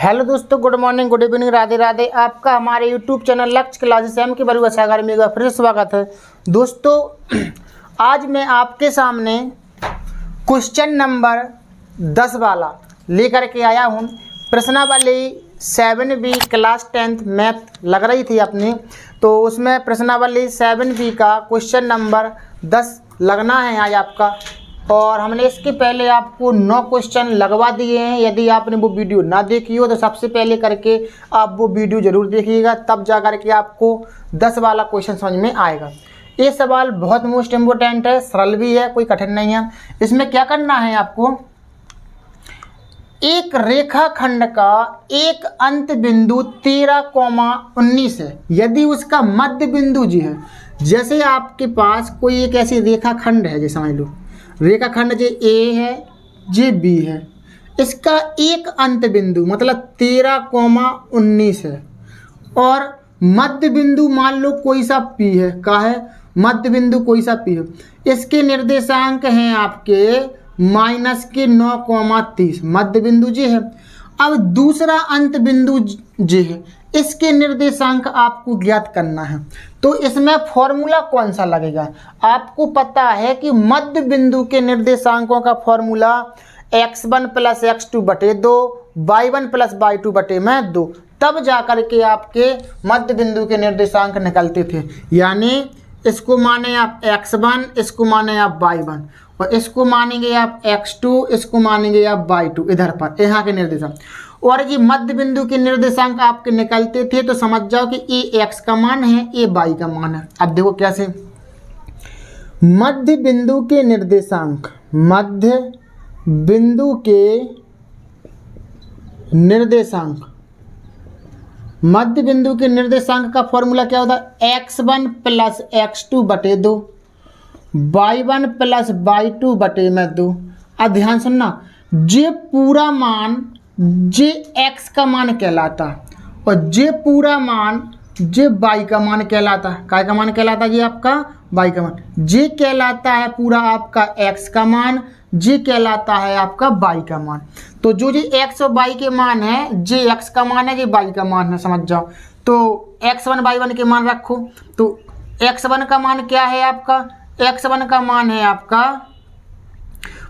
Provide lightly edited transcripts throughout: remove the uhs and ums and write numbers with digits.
Hello दोस्तों, good morning, good evening, Radhe Radhe. आपका हमारे यूट्यूब चैनल लक्ष्य क्लासेस एम के बरुआ सागर में फिर से स्वागत है। दोस्तों, आज मैं आपके सामने क्वेश्चन नंबर 10 वाला लेकर के आया हूँ। प्रश्नावली 7B क्लास 10th मैथ लग रही थी अपनी, तो उसमें प्रश्नावली 7B का क्वेश्चन नंबर 10 लगना है आज आपका। और हमने इसके पहले आपको 9 क्वेश्चन लगवा दिए हैं। यदि आपने वो वीडियो ना देखी हो तो सबसे पहले करके आप वो वीडियो ज़रूर देखिएगा, तब जा कर के आपको 10 वाला क्वेश्चन समझ में आएगा। ये सवाल बहुत मोस्ट इम्पोर्टेंट है, सरल भी है, कोई कठिन नहीं है। इसमें क्या करना है आपको, एक रेखाखंड का एक अंत बिंदु 13,19 है। यदि उसका मध्य बिंदु जी है, जैसे आपके पास कोई एक ऐसी रेखाखंड है, जैसे समझ लो रेखाखंड जे ए है, जे बी है, इसका एक अंत बिंदु मतलब 13,19 है और मध्य बिंदु मान लो कोई सा पी है। का है मध्य बिंदु कोई सा पी है। इसके निर्देशांक हैं आपके -9,30 मध्य बिंदु जी है। अब दूसरा अंत बिंदु जी है, इसके निर्देशांक आपको ज्ञात करना है। तो इसमें फॉर्मूला कौन सा लगेगा, आपको पता है कि मध्य बिंदु के निर्देशांकों का फॉर्मूला x1 + x2 बटे 2, y1 + y2 बटे में 2, तब जाकर के आपके मध्य बिंदु के निर्देशांक निकलते थे। यानी इसको माने आप x1, इसको माने आप y1 और इसको मानेंगे आप x2, इसको मानेंगे आप y2 इधर पर यहाँ के निर्देशांक। और ये मध्य बिंदु के निर्देशांक आपके निकलते थे, तो समझ जाओ कि ये x का मान है, ये y का मान है। अब देखो कैसे, मध्य बिंदु के निर्देशांक, मध्य बिंदु के निर्देशांक, मध्य बिंदु के निर्देशांक का फॉर्मूला क्या होता है, x1 + x2 बटे 2, y1 + y2 बटे में 2। अब ध्यान सुनना, जे पूरा मान जे x का मान कहलाता और जे पूरा मान जे y का मान कहलाता। काय का मान कहलाता जी आपका y का मान। जे कहलाता है पूरा आपका x का मान, जे कहलाता है आपका y का मान। तो जो जी x और y के मान है, जे x का मान है, ये y का मान है, समझ जाओ। तो x1 y1 के मान रखो। तो x1 का मान क्या है आपका, x1 का मान है आपका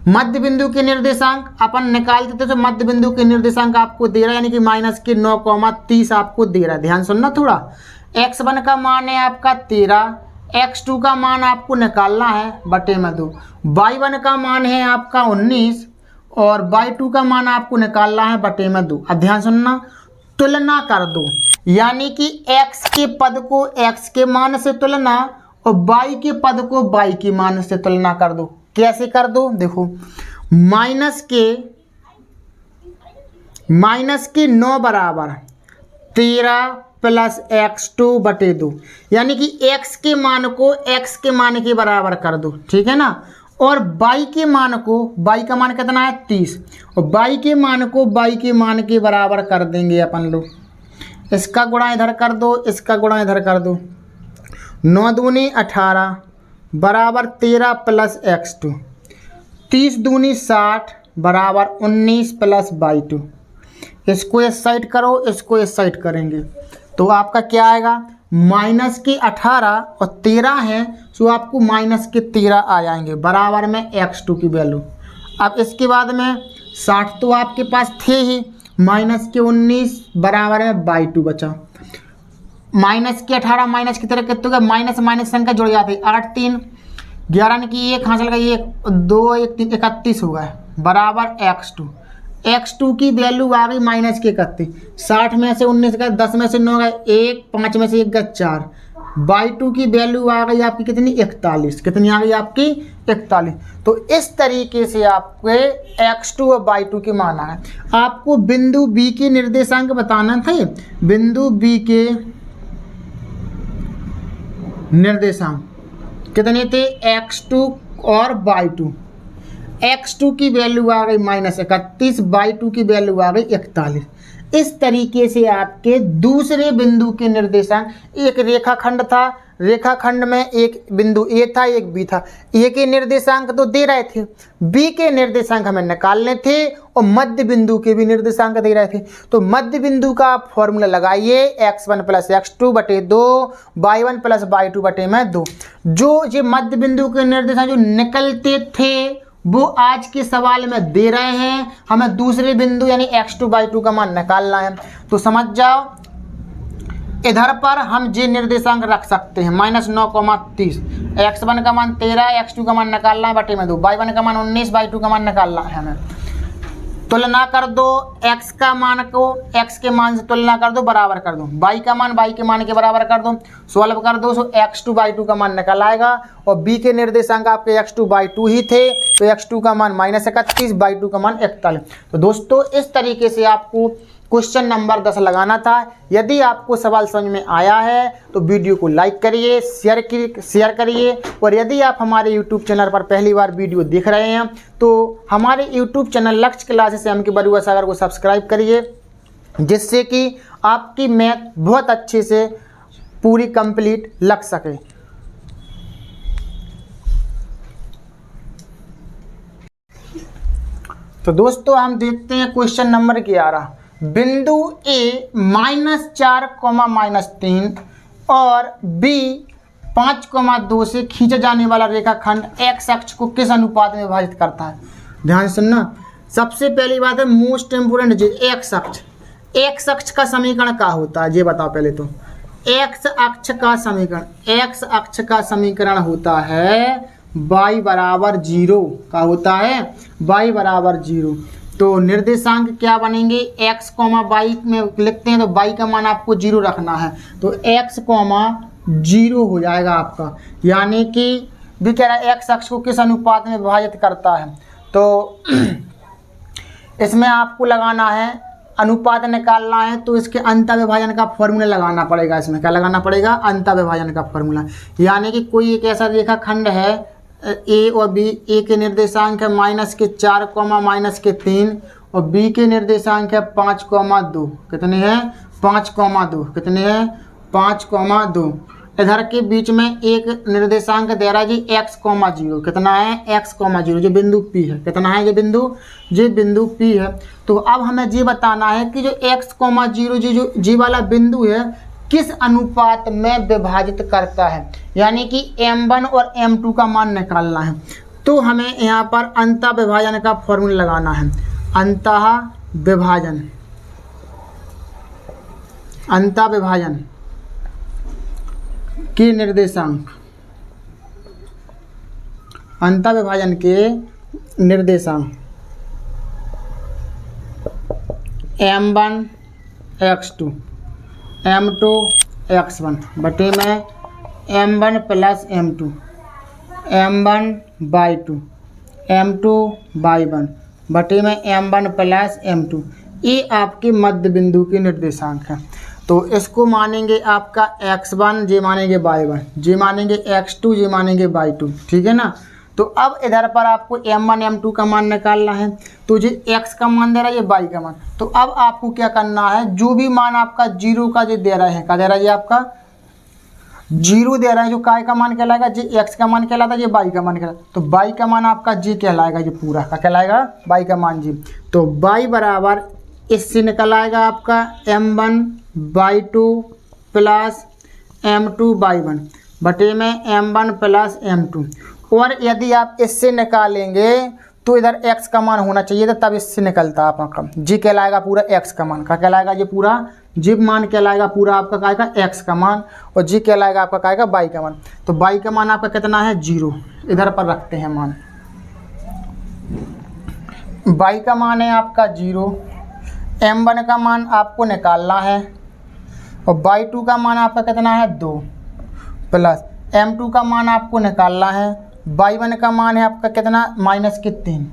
मध्य बिंदु के निर्देशांक अपन निकाल देते, तो मध्य बिंदु के निर्देशांक आपको दे रहा है, यानी कि -9,30 आपको दे रहा है। ध्यान सुनना थोड़ा, x1 का मान है आपका 13, x2 का मान आपको निकालना है बटे में 2, y1 का मान है आपका 19 और y2 का मान आपको निकालना है बटे में 2। अब ध्यान सुनना, तुलना कर दो, यानी कि x के पद को x के मान से तुलना और y के पद को y के मान से तुलना कर दो। कैसे कर दो, देखो माइनस के 9 बराबर 13 + x2 बटे 2, यानी कि x के मान को x के मान के बराबर कर दो, ठीक है ना। और y के मान को, y का मान कितना है 30, और y के मान को y के मान के बराबर कर देंगे अपन लोग। इसका गुणा इधर कर दो, इसका गुणा इधर कर दो, 9 दूनी 18 बराबर 13 + x2, 30 दूनी 60 बराबर 19 + y2। इसको इस साइड करो, इसको इस साइड करेंगे तो आपका क्या आएगा, -18 और 13 है, तो आपको -13 आ जाएंगे बराबर में x2 की वैल्यू। अब इसके बाद में 60 तो आपके पास थे ही, -19 बराबर में y2 बचा। -18 माइनस की तरह कितने का माइनस संख्या जुड़ जाती है, 8 3 11 की 1 हासिल का 1 2 1 3 31 होगा बराबर x2 की वैल्यू आ गई -31। 60 में से 19 का 10 में से 9 गए 1, 5 में से 1 गए 4, y2 की वैल्यू आ गई आपकी कितनी 41। कितनी आ गई आपकी 41। तो इस तरीके से आपके x2 और y2 के मान आए। आपको बिंदु B के निर्देशांक बताना था, बिंदु B के निर्देशांक कितने थे, x2 और y2। x2 की वैल्यू आ गई -31, y2 की वैल्यू आ गई 41। इस तरीके से आपके दूसरे बिंदु के निर्देशांक, एक रेखाखंड था, रेखाखंड में एक बिंदु ए था, एक बी था, ए के निर्देशांक तो दे रहे थे, बी के निर्देशांक हमें निकालने थे और मध्य बिंदु के भी निर्देशांक दे रहे थे। तो मध्य बिंदु का आप फॉर्मूला लगाइए, x1 + x2 बटे 2, y1 + y2 बटे में 2। जो ये मध्य बिंदु के निर्देशांक जो निकलते थे वो आज के सवाल में दे रहे हैं, हमें दूसरे बिंदु यानी x2 y2 का मान निकालना है। तो समझ जाओ, इधर पर हम जे निर्देशांक रख सकते हैं -9,30, x1 का मान 13, x2 का मान निकालना है बटे में 2, y1 का मान 19, y2 का मान निकालना है हमें। तुलना कर दो, x का मान को x के मान से तुलना कर दो, बराबर कर दो, y का मान y के मान के बराबर कर दो, सॉल्व कर दो, सो x2 y2 का मान निकल आएगा। और b के निर्देशांक आपके x2 y2 ही थे, तो x2 का मान -31, y2 का मान 41। तो दोस्तों इस तरीके से आपको क्वेश्चन नंबर 10 लगाना था। यदि आपको सवाल समझ में आया है तो वीडियो को लाइक करिए, शेयर करिए, और यदि आप हमारे यूट्यूब चैनल पर पहली बार वीडियो देख रहे हैं तो हमारे यूट्यूब चैनल लक्ष्य क्लासेस एम के बरुआ सागर को सब्सक्राइब करिए, जिससे कि आपकी मैथ बहुत अच्छे से पूरी कंप्लीट लग सके। तो दोस्तों हम देखते हैं क्वेश्चन नंबर 11। बिंदु ए -4, -3 और बी 5,2 से खींचा जाने वाला रेखाखंड x अक्ष को किस अनुपात में विभाजित करता है। ध्यान से सुनना। सबसे पहली बात है मोस्ट इम्पोर्टेंट जी, x अक्ष। x अक्ष का समीकरण क्या होता है ये बताओ पहले तो। x अक्ष का समीकरण होता है y = 0 का होता है y = 0। तो निर्देशांक क्या बनेंगे, x, y में लिखते हैं तो y का मान आपको 0 रखना है, तो x, 0 हो जाएगा आपका। यानी कि भी कह रहा है x अक्ष को किस अनुपात में विभाजित करता है, तो इसमें आपको लगाना है अनुपात निकालना है, तो इसके अंतर विभाजन का फॉर्मूला लगाना पड़ेगा। इसमें क्या लगाना पड़ेगा, अंतर विभाजन का फॉर्मूला। यानी कि कोई एक ऐसा रेखाखंड है ए और बी, ए के निर्देशांक है -4, -3 और बी के निर्देशांक है 5,2। कितने हैं, 5,2। कितने हैं, 5,2। इधर के बीच में एक निर्देशांक दे रहा है जी x, 0। कितना है, x, 0, जो बिंदु P है। कितना है ये बिंदु P है। तो अब हमें ये बताना है कि जो x, 0 जो जी वाला बिंदु है किस अनुपात में विभाजित करता है, यानी कि m1 और m2 का मान निकालना है। तो हमें यहाँ पर अंतर विभाजन का फॉर्मूला लगाना है। अंतर विभाजन के निर्देशांक, अंतर विभाजन के निर्देशांक m1 x2 m2 x1 बटे में m1 + m2 m1 y2 m2 y1 बटे में m1 + m2। ये आपके मध्य बिंदु के निर्देशांक हैं। तो इसको मानेंगे आपका x1, जे मानेंगे y1, जे मानेंगे x2, जे मानेंगे y2। ठीक है ना। तो अब इधर पर आपको m1 m2 का मान निकालना है, तो जो x का मान दे रहा है, ये y का मान। तो अब आपको क्या करना है, जो भी मान आपका 0 का जो दे रहा है, क्या दे रहा है, ये आपका 0 दे रहा है, जो काय का मान कहलाएगा, जी x का मान कहलाता है, ये y का मान कहलाता है। तो y का मान आपका जी कहलाएगा, ये पूरा का कहलाएगा y का मान जी। तो y बराबर इससे निकल आएगा आपका m1 y2 + m2 y1 बटे में m1 + m2। और यदि आप इससे निकालेंगे तो इधर x का मान होना चाहिए था, तब इससे निकलता आपका जी कहलाएगा पूरा x का मान। का कहलाएगा ये पूरा जी मान कहलाएगा पूरा आपका काय का x का मान, और जी कहलाएगा आपका काय का y का मान। तो y का मान आपका कितना है, 0। इधर पर रखते हैं मान, y का मान है आपका 0, m1 का मान आपको निकालना है, और y2 का मान आपका कितना है 2, प्लस m2 का मान आपको निकालना है, y1 का मान है आपका कितना -3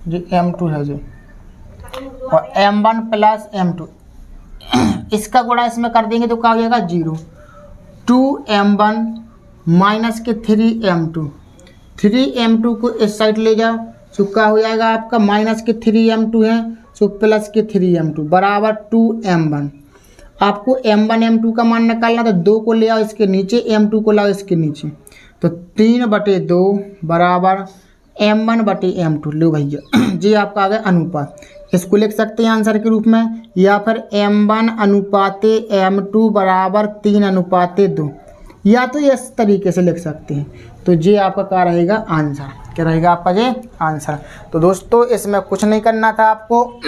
जी m2 है जी, और m1 + m2 इसका गुणा इसमें कर देंगे तो क्या हो जाएगा 0। 2m1 - 3m2, 3m2 को इस साइड ले जाओ तो क्या हो जाएगा आपका -3m2 है, सो प्लस के 3m2 बराबर 2m1। आपको m1 m2 का मान निकालना, तो 2 को ले आओ इसके नीचे, m2 को लाओ इसके नीचे, तो 3/2 बराबर m1/m2। लो भैया जी आपका आ गया अनुपात। इसको लिख सकते हैं आंसर के रूप में, या फिर m1 अनुपाते m2 बराबर 3:2, या तो इस तरीके से लिख सकते हैं। तो ये आपका क्या रहेगा आंसर, क्या रहेगा आपका ये आंसर। तो दोस्तों इसमें कुछ नहीं करना था आपको।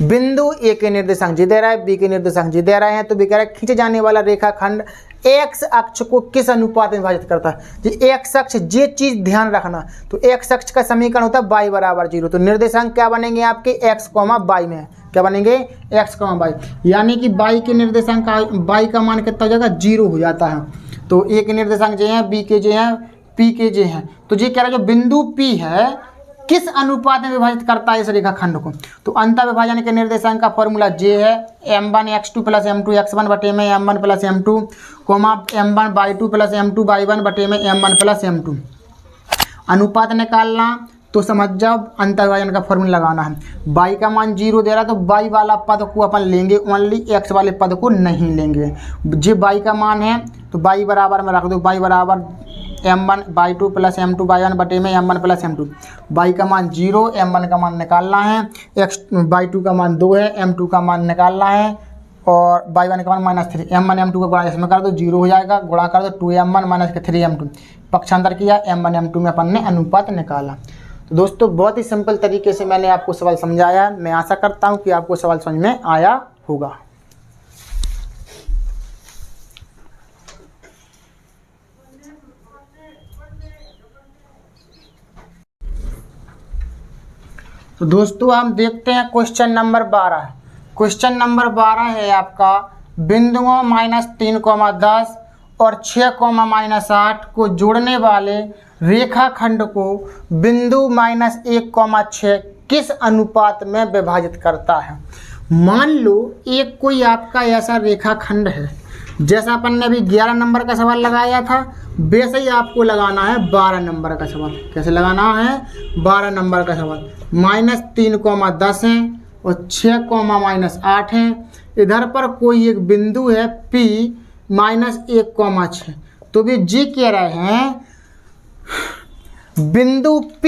बिंदु ए के निर्देशांक जी दे रहा है, बी के निर्देशांक जी दे रहे हैं, तो भी कह रहा है खींचे जाने वाला रेखाखंड एक्स अक्ष को किस अनुपात में विभाजित करता है। जी एक्स अक्ष, ये चीज ध्यान रखना, तो एक्स अक्ष का समीकरण होता है y बराबर 0। तो निर्देशांक क्या बनेंगे आपके x, y में, क्या बनेंगे x, y, यानी कि y के निर्देशांक का y का मान कितना हो जाएगा 0 हो जाता है। तो ए के निर्देशांक जो हैं, बी के जो हैं, पी के जो हैं, तो ये कह रहा है जो बिंदु P है किस अनुपात में विभाजित करता है इस रेखाखंड को। तो अंतर विभाजन के निर्देशांक का फॉर्मूला जे है m1 x2 plus m2 x1 बटे में m1 plus m2, m1 y2 plus m2 y1 बटे में m1 प्लस m2। अनुपात निकालना तो समझ जाओ, अंतर विभाजन का फॉर्मूला लगाना है। y का मान 0 दे रहा है, तो y वाला पद को अपन लेंगे ओनली, x वाले पद को नहीं लेंगे। जो y का मान है तो y बराबर में रख दो, y बराबर m1 y2 plus m2 y1 बटे में m1 प्लस m2। y का मान 0, m1 का मान निकालना है, y2 का मान 2 है, m2 का मान निकालना है, और y1 का मान -3। m1 m2 का गुणा इसमें कर दो, 0 हो जाएगा, गुणा कर दो 2m1 माइनस के 3m2, पक्षांतर किया, m1 m2 में अपन ने अनुपात निकाला। तो दोस्तों बहुत ही सिंपल तरीके से मैंने आपको सवाल समझाया है। मैं आशा करता हूँ कि आपको सवाल समझ में आया होगा। तो दोस्तों हम देखते हैं क्वेश्चन नंबर 12। क्वेश्चन नंबर 12 है आपका, बिंदुओं -3, 10 और 6, -8 को जोड़ने वाले रेखाखंड को बिंदु -1, 6 किस अनुपात में विभाजित करता है। मान लो एक कोई आपका ऐसा रेखाखंड है, जैसा अपन ने अभी 11 नंबर का सवाल लगाया था, वैसे ही आपको लगाना है 12 नंबर का सवाल। कैसे लगाना है 12 नंबर का सवाल। -3, 10 है और 6, -8 है। इधर पर कोई एक बिंदु है P -1, 6। तो भी जी कह रहे हैं बिंदु P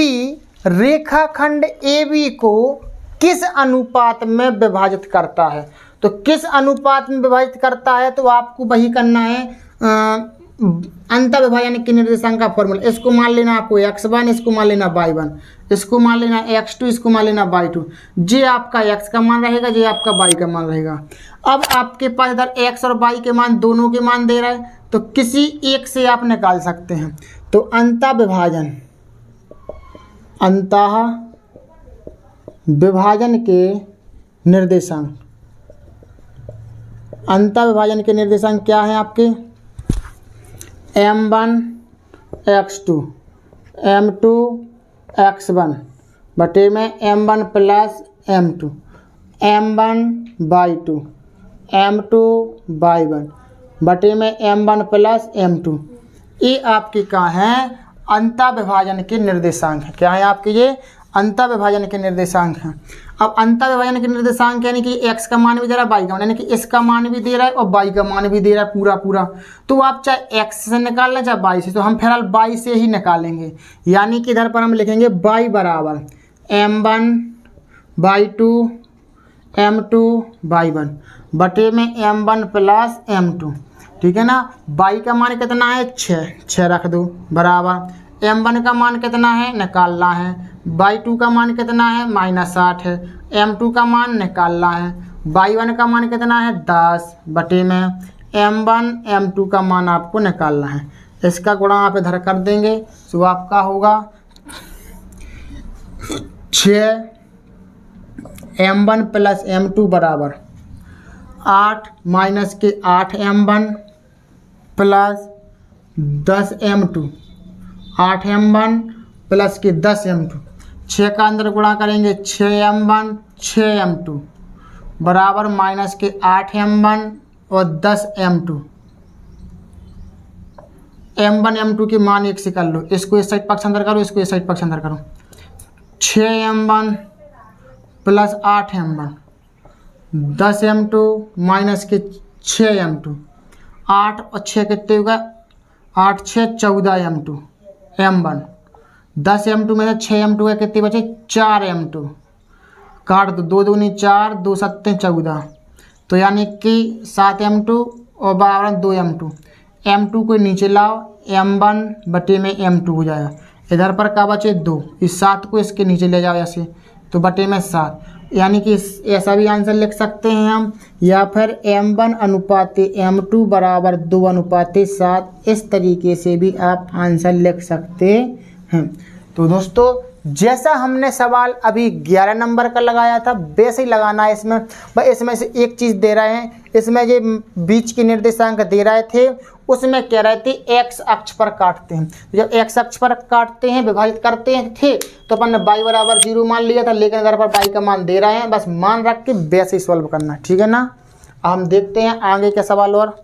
रेखाखंड AB को किस अनुपात में विभाजित करता है। तो किस अनुपात में विभाजित करता है, तो आपको वही करना है अंतर विभाजन के निर्देशांक का फॉर्मूला। इसको मान लेना आपको x1, इसको मान लेना y1, इसको मान लेना x2, इसको मान लेना y2। ये आपका x का मान रहेगा, ये आपका y का मान रहेगा। अब आपके पास इधर x और y के मान दोनों के मान दे रहा है, तो किसी एक से आप निकाल सकते हैं। तो अंतर विभाजन के निर्देशांक, अंतर विभाजन के निर्देशांक क्या है आपके, m1 x2 m2 x1 बटे में m1 plus m2 m1 y2 m2 y1 बटे में m1 प्लस m2। ये आपके क्या हैं अंतर विभाजन के निर्देशांक है। क्या है आपके ये अंतर विभाजन के निर्देशांक हैं। अब अंतर विभाजन के निर्देशांक यानी कि x का मान भी दे रहा है, y का मान, यानी कि इसका मान भी दे रहा है और y का मान भी दे रहा है पूरा। तो आप चाहे x से निकालना चाहे y से, तो हम फिलहाल y से ही निकालेंगे। यानी कि इधर पर हम लिखेंगे y बराबर m1 y2 m2 y1 बटे में m1 प्लस m2। ठीक है ना। y का मान कितना है 6 रख दो बराबर, m1 का मान कितना है निकालना है, y2 का मान कितना है -8 है, m2 का मान निकालना है, y1 का मान कितना है 10 बटे में m1 m2 का मान आपको निकालना है। इसका गुणा आप इधर कर देंगे, तो आपका होगा 6 m1 प्लस m2 बराबर 8 माइनस के 8 m1 plus 10 m2, 8 m1 plus के 10 m2, 6 का अंदर गुणा करेंगे 6 m1 6 m2 बराबर माइनस के 8 m1 और 10 m2। m1 m2 के मान एक से कर लो, इसको इस साइड पक्षांतर करो, इसको इस साइड पक्षांतर करो। 6 m1 plus 8m1 10m2 minus के 6m2 8 और 6 कितने होगा 8 6 14m2 m1 10m2 में से 6m2 का कितने बचे 4m2 काट दो 2 दूनी 4 2 7 14 तो यानी कि 7m2 और 12 2m2 m2 को नीचे लाओ m1 बटे में m2 हो जाएगा। इधर पर क्या बचे 2 इस 7 को इसके नीचे ले जाओ ऐसे तो बटे में 7 यानी कि ऐसा भी आंसर लिख सकते हैं हम या फिर m1 अनुपात m2 बराबर 2 अनुपात 7 इस तरीके से भी आप आंसर लिख सकते हैं। तो दोस्तों जैसा हमने सवाल अभी 11 नंबर का लगाया था वैसे ही लगाना है इसमें। भाई इसमें से एक चीज़ दे रहे हैं, इसमें जो बीच के निर्देशांक दे रहे थे उसमें कह रहे थे x अक्ष पर काटते हैं। जब x अक्ष पर काटते हैं विभाजित करते हैं थे तो अपन ने y बराबर 0 मान लिया था, लेकिन अगर पर y का मान दे रहे हैं बस मान रख के वैसे ही सॉल्व करना, ठीक है ना। हम देखते हैं आगे के सवाल और।